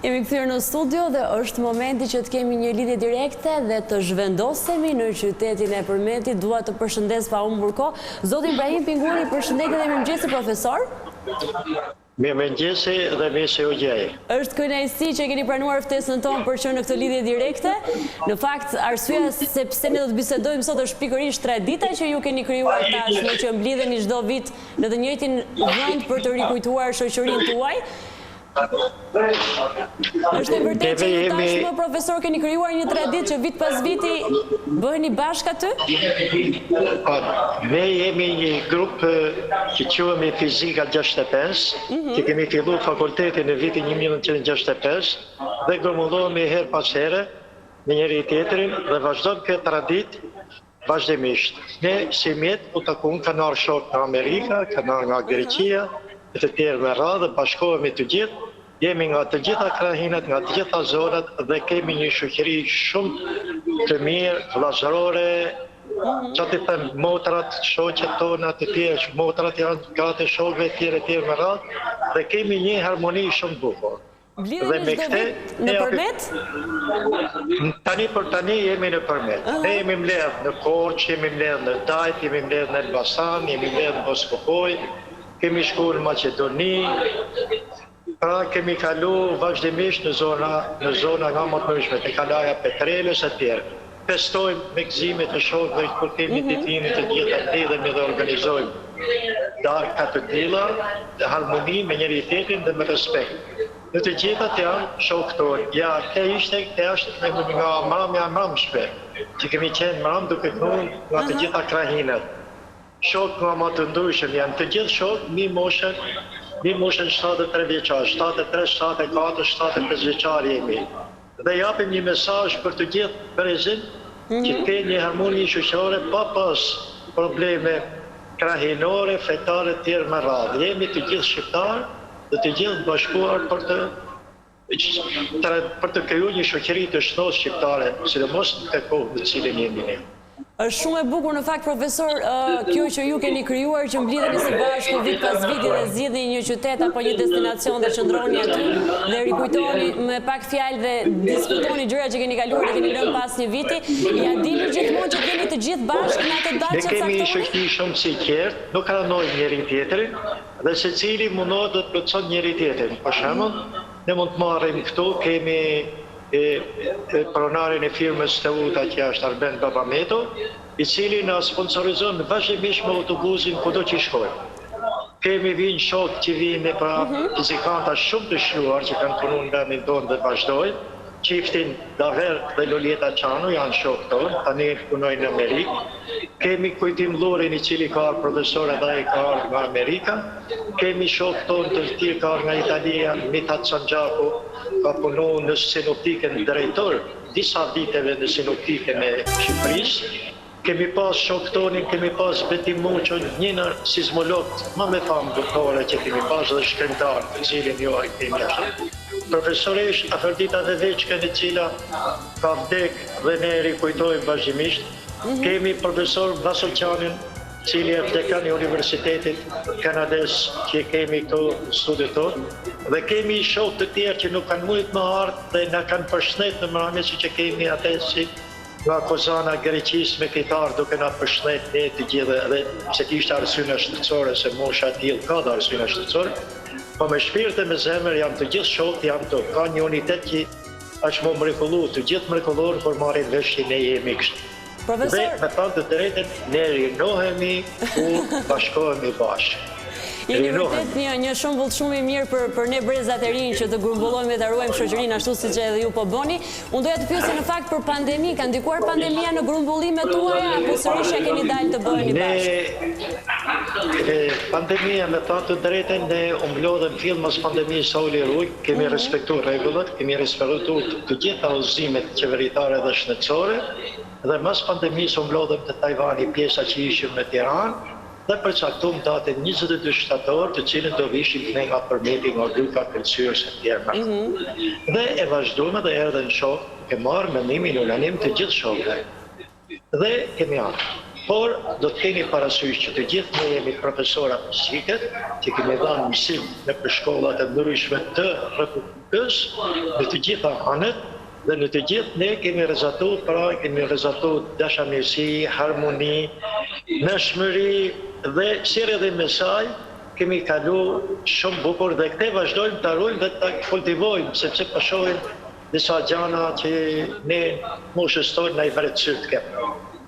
Jemi kthyer në studio dhe është momenti që të kemi një lidhje direkte dhe të zhvendosemi në qytetin e Përmetit. Dua të përshëndes pa humbur kohë zotin Ibrahim Pinguri, përshëndetje dhe mirëmëngjesi profesor. Mirëmëngjesi dhe mirë se u gjej. Është kënaqësi që keni pranuar ftesën tonë për që në këtë lidhje direkte. Në fakt, arsyeja sepse ne do të bisedojmë sot është pikërisht tradita që ju keni krijuar tashmë, që mblidheni çdo vit në të njëjtin vend për të rikujtuar shoqërinë tuaj. Është e vërtetë që ju tashmë profesor keni krijuar një traditë që vit pas viti bëheni bashkë aty? Ne jemi një grup që quhemi Fizika 65, që kemi filluar fakultetin në vitin 1965 dhe grumbullohemi her pas here me njëri tjetrin dhe vazhdojmë këtë traditë vazhdimisht. Ne si mjet u takojmë kanë ardhur shok nga Amerika, kanë ardhur nga Greqia, e të tjerë me radhë, bashkohemi të gjithë. Jemi nga të gjitha krahinat, nga të gjitha zonat dhe kemi një shoqëri shumë të mirë, vllazërore, që të them motrat, shoqet tona të tjerë, motrat janë gati shokëve të tjerë me radhë dhe kemi një harmoni shumë bukur. Blidheni çdo vit në Përmet? Tani për tani jemi në Përmet. Ne jemi mbledh në Korçë, jemi mbledh në Dajt, jemi mbledh në Elbasan, jemi mbledh në Boskopoj, kemi shkuar në Maqedoni. Pra kemi kalu vazhdimisht në zona nga më të mëdha, të Kalaja, Petrelës e tjerë. Festojmë me gëzime të shokëve kur kemi ditëlindjen të gjitha lidhemi dhe organizojmë darka të tilla, në harmoni me njëri tjetrin dhe me respekt. Në të gjithat janë shokë tonë. Ja, kjo është nga mramshme, që kemi qenë mram duke qenë nga të gjitha krahinat. Shokë nga më të ndryshëm janë të gjithë shokë, mi moshën 73 vjeçar, 73, 74, 75 vjeçar jemi. Dhe japim një mesazh për të gjithë brezin që të një harmoni shoqërore pa pas probleme krahinore, fetare të tjerë me radhë. Jemi të gjithë shqiptarë dhe të gjithë bashkuar për të krijuar një shoqëri të shtosë shqiptare, sidomos në këtë kohë në cilën jemi ne. Është shumë e bukur në fakt profesor, kjo që ju keni krijuar që mblidheni së bashku vit pas viti dhe zgjidhni një qytet apo një destinacion dhe qëndroni aty dhe rikujtoni me pak fjalë dhe diskutoni gjëra që keni kaluar dhe keni lënë pas një viti. Ja dini gjithmonë që keni të gjithë bashkë në atë datë që caktoni? Ne kemi një shoqëri shumë sinqert, nuk ranojmë njëri tjetrin dhe secili mundohet të plotëson njëri tjetrin. Për shembull, ne mund të marrim këtu, kemi pronarin e firmës Teuta që është Arben Babameto, i cili na sponsorizon vazhdimisht me autobusin kudo që shkojmë. Kemi vinë shokë që vinë pra muzikanta shumë të shquar që kanë punuar në vendin tonë dhe vazhdojnë. Çiftin Daver dhe Lolieta Çanu janë shokë tonë, tani punojnë në Amerikë. Kemi Kujtim Llurin i cili ka profesor edhe ai ka ardhur nga Amerika. Kemi shokë tonë të tjerë ka ardhur nga Italia, Mithat Sanxhaku ka punuar në sinoptikën drejtor disa viteve në sinoptikën e Shqipërisë. Kemi pas shokë tonin, kemi pas Betim Muçon, një sismolog më me famë doktore që kemi pas dhe shkrimtar, të cilin jo ai kemi ashtu. Profesoresh Aferdita Veçkën e cila ka vdek dhe ne rikujtojmë vazhdimisht. Kemi profesor Vasolçanin, cili është dekan i Universitetit Kanades që kemi këtu në studion tonë. Dhe kemi shokë të tjerë që nuk kanë mujtë më ardhë dhe na kanë përshëndet në mëramje si që kemi atë si nga Kozana Greqisë me kitar duke na përshëndet ne të gjithë dhe se kishte arsyena shtetësore se mosha e tillë ka dhe arsyena shtetësore. Po me shpirt e me zemër jam të gjithë shokët jam të. Ka një unitet që është më mrekullu, të gjithë mrekullorë për marrin vesh që ne jemi kështu. Dhe me thënë të drejtën, ne rinohemi kur bashkohemi bashkë. Jeni vërtet një shembull shumë i mirë për ne brezat e rinj që të grumbullohemi dhe ta ruajmë shoqërinë ashtu siç edhe ju po bëni. Unë doja të pyesja në fakt për pandemi, ka ndikuar pandemia në grumbullimet tuaja apo sërish e keni dalë të bëheni bashkë? Pandemia, me thënë të drejtën, ne u mblodhëm fill mas pandemisë soli rrugë, kemi respektuar rregullat, kemi respektuar të gjitha udhëzimet qeveritare dhe shëndetësore dhe mas pandemisë u mblodhëm te Tajvani, pjesa që ishim në Tiranë. Dhe përcaktuam datën 22 shtator, të cilën do vishim ne nga Përmeti, nga Grupa Kërcyrës e tjerë. Dhe e vazhduam dhe erdhën shokë, ke marrë mendimin unanim të gjithë shokëve. Dhe kemi ardhur. Por do të keni parasysh që të gjithë ne jemi profesora muzike, që kemi dhënë mësim në për shkollat e ndryshme të Republikës, në të gjitha anët, dhe në të gjithë ne kemi rezultuar dashamirësi, harmoni, nëshmëri dhe si edhe me saj kemi kalu shumë bukur dhe këte vazhdojmë të arrujmë dhe të kultivojmë, sepse po shohim disa gjana që ne moshës tonë na i vret syt kemë.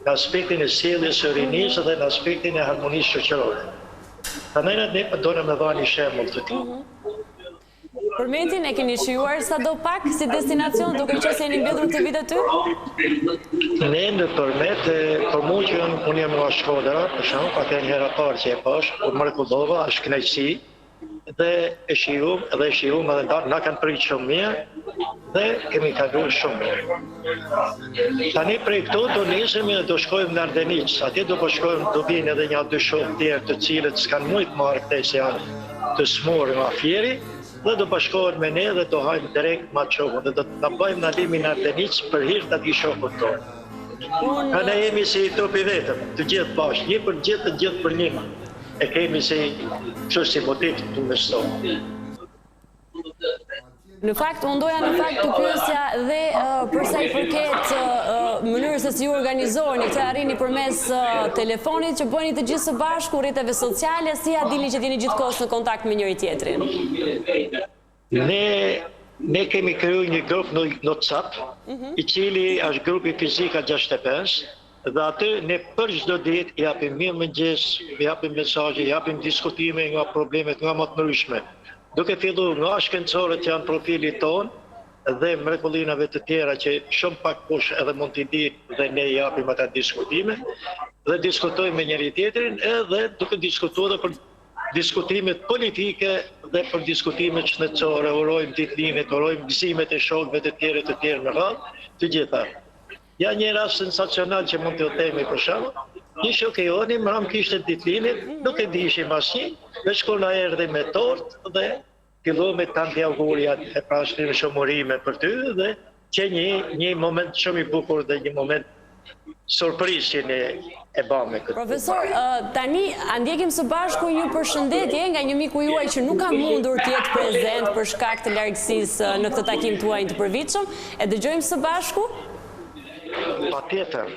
Në aspektin e sjelljes së rinisë dhe në aspektin e harmonisë shoqërore. Prandaj ne do në me dhani shembull të tillë. Përmetin e keni shijuar sado pak si destinacion duke qenë se jeni mbledhur këtë vit aty? Ne në përmet, për mua që unë jam nga Shkodra, për shembull, ka qenë hera parë që e pash, kur mrekullova, është kënaqësi dhe e shijum edhe na kanë pritur shumë mirë dhe kemi kaluar shumë mirë. Tani prej këto do nisemi dhe do shkojmë në Ardeniç. Atje do po shkojmë, do vinë edhe një 2 shokë tjerë të cilët s'kan mujt marrë këtej se janë të smurë nga fjeri dhe do po shkojmë me ne dhe do hajmë direkt ma qovën dhe do të bëjmë ndalimin në Ardeniç për hir të atij shokut tonë. Ne jemi si trupi vetëm, të gjithë bashkë, një për gjithë, të gjithë për një. E kemi si motiv të investojmë. Në fakt, unë doja në fakt të pyesja dhe përsa i përket mënyrës se si ju organizoheni, këtë arrini përmes telefonit që bëni të gjithë së bashku, rrjeteve sociale, si ja dini që jeni gjithkohës në kontakt me njëri tjetrin? Ne kemi krijuar një grup në WhatsApp, i cili është grupi Fizika 65, dhe aty ne për çdo ditë japim mirëmëngjes, japim mesazhe, japim diskutime nga problemet nga më të ndryshme. Duke filluar nga shkencorët që janë profilit tonë dhe mrekullinave të tjera që shumë pak kush edhe mund t'i di dhe ne japim ata diskutime dhe diskutojmë me njëri tjetrin edhe duke diskutuar për diskutimet politike dhe për diskutimet shëndetësore, urojmë ditëlindjet, urojmë gëzimet e shokëve të tjerë në radhë, të gjitha. Ja një rast sensacional që mund të themi për shembull, një shok i joni mram kishte ditëlindjet, nuk e dishim asnjë, dhe shkona erdhi me tort dhe filloi me tanti augurja e pashkrim shumërime për ty dhe që një moment shumë i bukur dhe një moment surprizë që ne e bëmë këtë. Profesor, tani ndjekim së bashku një përshëndetje nga një miku juaj që nuk ka mundur të jetë prezent për shkak të largësisë në këtë takim tuaj të përvitshëm, e dëgjojmë së bashku? Patjetër.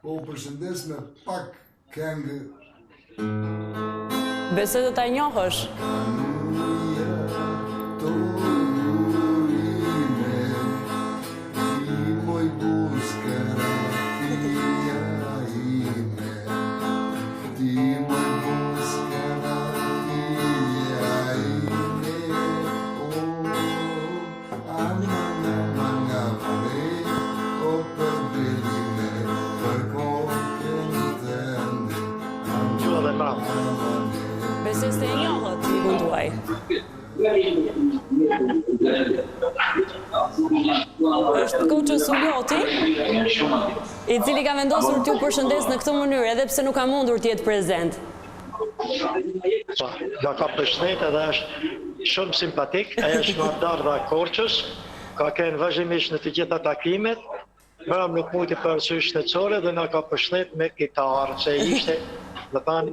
Po përshëndes me pak këngë. Besoj do ta njohësh. Besoj se e njohët, mikun tuaj. Është Koço Suljoti, i cili ka vendosur t'ju përshëndes në këtë mënyrë, edhe pse nuk ka mundur të jetë prezent. Nga ka përshëndet edhe është shumë simpatik, ajo është nga Dardha Korçës, ka qenë vazhdimisht në të gjitha takimet, mëram nuk mujti për sy shëndetësore dhe nga ka përshëndet me kitarë, se ishte dhe thanë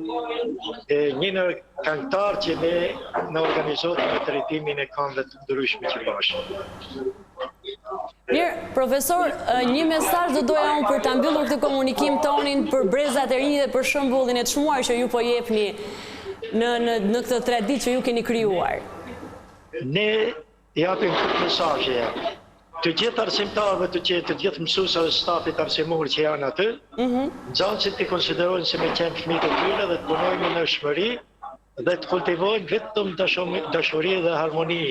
një në këngëtar që ne në organizohet me të rritimin e këngëve të ndryshme që bashkë. Mirë, profesor, një mesazh do doja unë për ta mbyllur këtë komunikim tonin për brezat e rinj dhe për shembullin e çmuar që ju po jepni në këtë traditë që ju keni krijuar. Ne japim këtë mesazhe. Të gjithë arsimtarëve të gjithë mësuesve të stafit arsimor që janë aty, nxënësit të konsiderojnë si me qenë fëmijë të tyre dhe të punojnë në shmëri dhe të kultivojnë vetëm dashuri dhe harmoni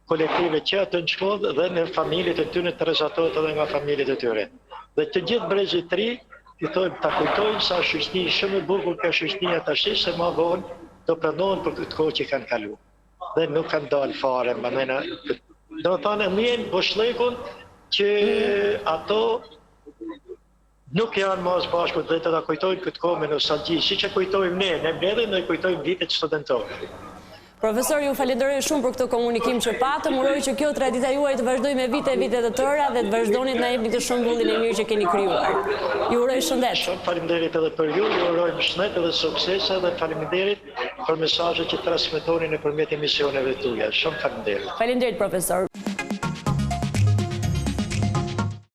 kolektive që aty në shkollë dhe në familjet e tyre të rrezatohet edhe nga familjet e tyre. Dhe të gjithë brezit të ri, i thojmë ta kujtojnë sa shoqëni shumë e bukur ka shoqënia tash se më vonë do pranojnë për këtë kohë që kanë kaluar. Dhe nuk kanë dalë fare, mandena do të thonë mjen boshllëkun që ato nuk janë më së bashku dhe të ta kujtojnë këtë kohë me nostalgji, siç e kujtojmë ne mbledhim dhe kujtojmë vitet studentore. Profesor, ju falenderoj shumë për këtë komunikim që patëm, uroj që kjo tradita juaj të vazhdoj me vite të tëra dhe të vazhdoni të na jepni të shembullin e mirë që keni krijuar. Ju uroj shëndet. Shumë faleminderit edhe për ju, ju urojmë shëndet edhe suksese dhe faleminderit për mesazhet që transmetoni nëpërmjet emisioneve tuaja. Shumë faleminderit. Faleminderit profesor.